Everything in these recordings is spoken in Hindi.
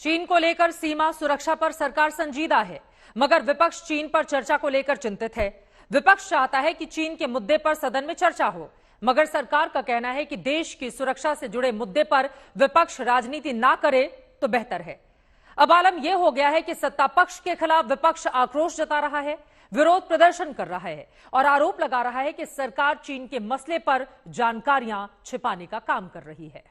चीन को लेकर सीमा सुरक्षा पर सरकार संजीदा है, मगर विपक्ष चीन पर चर्चा को लेकर चिंतित है। विपक्ष चाहता है कि चीन के मुद्दे पर सदन में चर्चा हो, मगर सरकार का कहना है कि देश की सुरक्षा से जुड़े मुद्दे पर विपक्ष राजनीति ना करे तो बेहतर है। अब आलम यह हो गया है कि सत्ता पक्ष के खिलाफ विपक्ष आक्रोश जता रहा है, विरोध प्रदर्शन कर रहा है और आरोप लगा रहा है कि सरकार चीन के मसले पर जानकारियां छिपाने का काम कर रही है।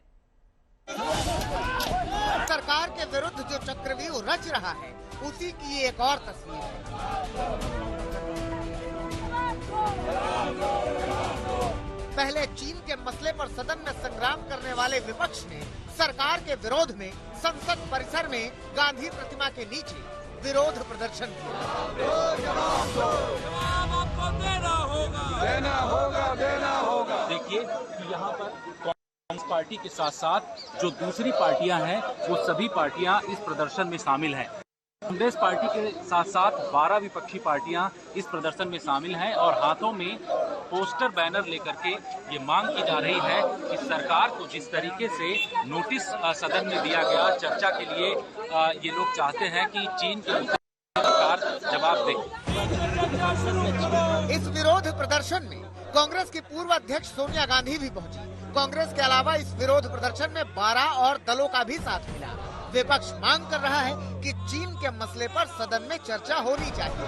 सरकार के विरुद्ध जो चक्रव्यूह रच रहा है, उसी की एक और तस्वीर है। पहले चीन के मसले पर सदन में संग्राम करने वाले विपक्ष ने सरकार के विरोध में संसद परिसर में गांधी प्रतिमा के नीचे विरोध प्रदर्शन किया। आपको देना होगा। देखिए कि यहाँ पर कांग्रेस पार्टी के साथ साथ जो दूसरी पार्टियां हैं, वो सभी पार्टियां इस प्रदर्शन में शामिल हैं। कांग्रेस पार्टी के साथ साथ 12 विपक्षी पार्टियां इस प्रदर्शन में शामिल हैं और हाथों में पोस्टर बैनर लेकर के ये मांग की जा रही है कि सरकार को जिस तरीके से नोटिस सदन में दिया गया चर्चा के लिए, ये लोग चाहते हैं कि चीन के मुद्दे पर सरकार जवाब दे। इस विरोध प्रदर्शन में कांग्रेस की पूर्व अध्यक्ष सोनिया गांधी भी पहुंची। कांग्रेस के अलावा इस विरोध प्रदर्शन में 12 और दलों का भी साथ मिला। विपक्ष मांग कर रहा है कि चीन के मसले पर सदन में चर्चा होनी चाहिए।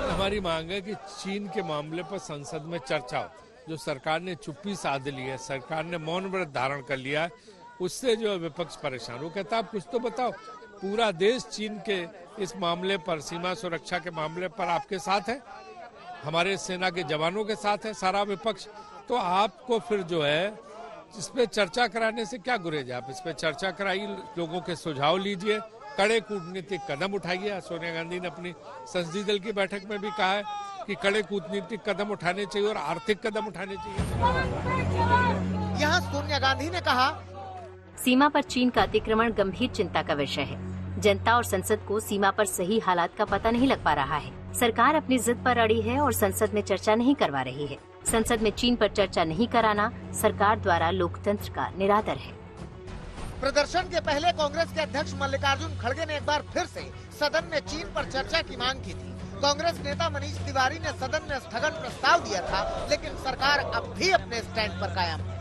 हमारी मांग है कि चीन के मामले पर संसद में चर्चा हो। जो सरकार ने चुप्पी साध ली है, सरकार ने मौन व्रत धारण कर लिया है, उससे जो विपक्ष परेशान हो। कहता आप कुछ तो बताओ, पूरा देश चीन के इस मामले पर, सीमा सुरक्षा के मामले पर आपके साथ है, हमारे सेना के जवानों के साथ है सारा विपक्ष। तो आपको फिर जो है इस पे चर्चा कराने से क्या गुरेज है? आप इस पे चर्चा कराइए, लोगों के सुझाव लीजिए, कड़े कूटनीतिक कदम उठाइए। सोनिया गांधी ने अपनी संसदीय दल की बैठक में भी कहा है कि कड़े कूटनीतिक कदम उठाने चाहिए और आर्थिक कदम उठाने चाहिए। यहाँ सोनिया गांधी ने कहा, सीमा पर चीन का अतिक्रमण गंभीर चिंता का विषय है। जनता और संसद को सीमा पर सही हालात का पता नहीं लग पा रहा है। सरकार अपनी जिद पर अड़ी है और संसद में चर्चा नहीं करवा रही है। संसद में चीन पर चर्चा नहीं कराना सरकार द्वारा लोकतंत्र का निरादर है। प्रदर्शन के पहले कांग्रेस के अध्यक्ष मल्लिकार्जुन खड़गे ने एक बार फिर से सदन में चीन पर चर्चा की मांग की थी। कांग्रेस नेता मनीष तिवारी ने सदन में स्थगन प्रस्ताव दिया था, लेकिन सरकार अब भी अपने स्टैंड पर कायम है।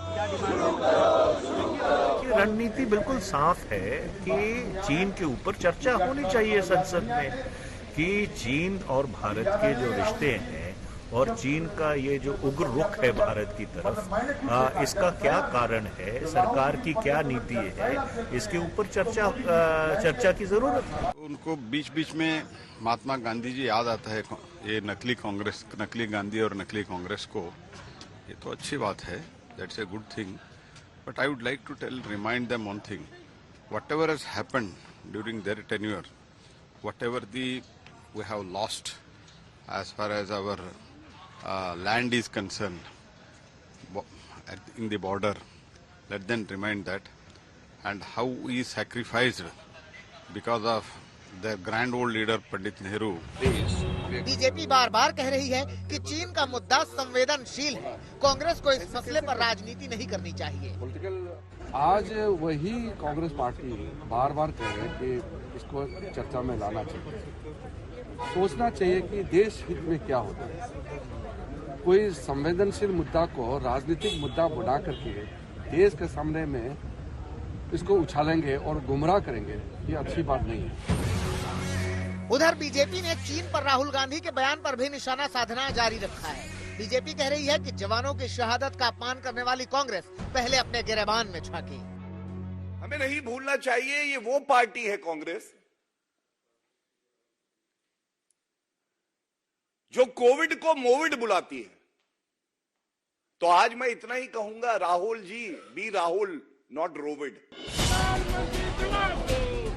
रणनीति बिल्कुल साफ है कि चीन के ऊपर चर्चा होनी चाहिए संसद में, कि चीन और भारत के जो रिश्ते हैं और चीन का ये जो उग्र रुख है भारत की तरफ, इसका क्या कारण है, सरकार की क्या नीति है, इसके ऊपर चर्चा की जरूरत है। उनको बीच बीच में महात्मा गांधी जी याद आता है, ये नकली कांग्रेस, नकली गांधी और नकली कांग्रेस को। ये तो अच्छी बात है, that's a good thing, but I would like to remind them one thing, whatever has happened during their tenure, whatever we have lost as far as our land is concerned in the border, let them remind that, and how we sacrificed because of their grand old leader Pandit Nehru. BJP बार बार कह रही है कि चीन का मुद्दा संवेदनशील है, कांग्रेस को इस मसले पर राजनीति नहीं करनी चाहिए। आज वही कांग्रेस पार्टी बार बार कह रहे हैं कि इसको चर्चा में लाना चाहिए। सोचना चाहिए कि देश हित में क्या होता है। कोई संवेदनशील मुद्दा को राजनीतिक मुद्दा बना करके देश के सामने में इसको उछालेंगे और गुमराह करेंगे, ये अच्छी बात नहीं है। उधर बीजेपी ने चीन पर राहुल गांधी के बयान पर भी निशाना साधना जारी रखा है। बीजेपी कह रही है कि जवानों की शहादत का अपमान करने वाली कांग्रेस पहले अपने गिरेबान में झांके। हमें नहीं भूलना चाहिए, ये वो पार्टी है कांग्रेस जो कोविड को मोविड बुलाती है। तो आज मैं इतना ही कहूंगा, राहुल जी, बी राहुल नॉट रोविड।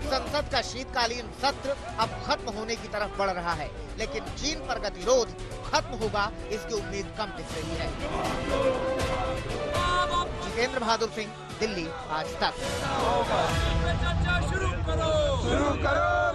संसद का शीतकालीन सत्र अब खत्म होने की तरफ बढ़ रहा है, लेकिन चीन पर गतिरोध खत्म होगा इसकी उम्मीद कम दिख रही है। जितेंद्र बहादुर सिंह, दिल्ली, आज तक। शुरू करो।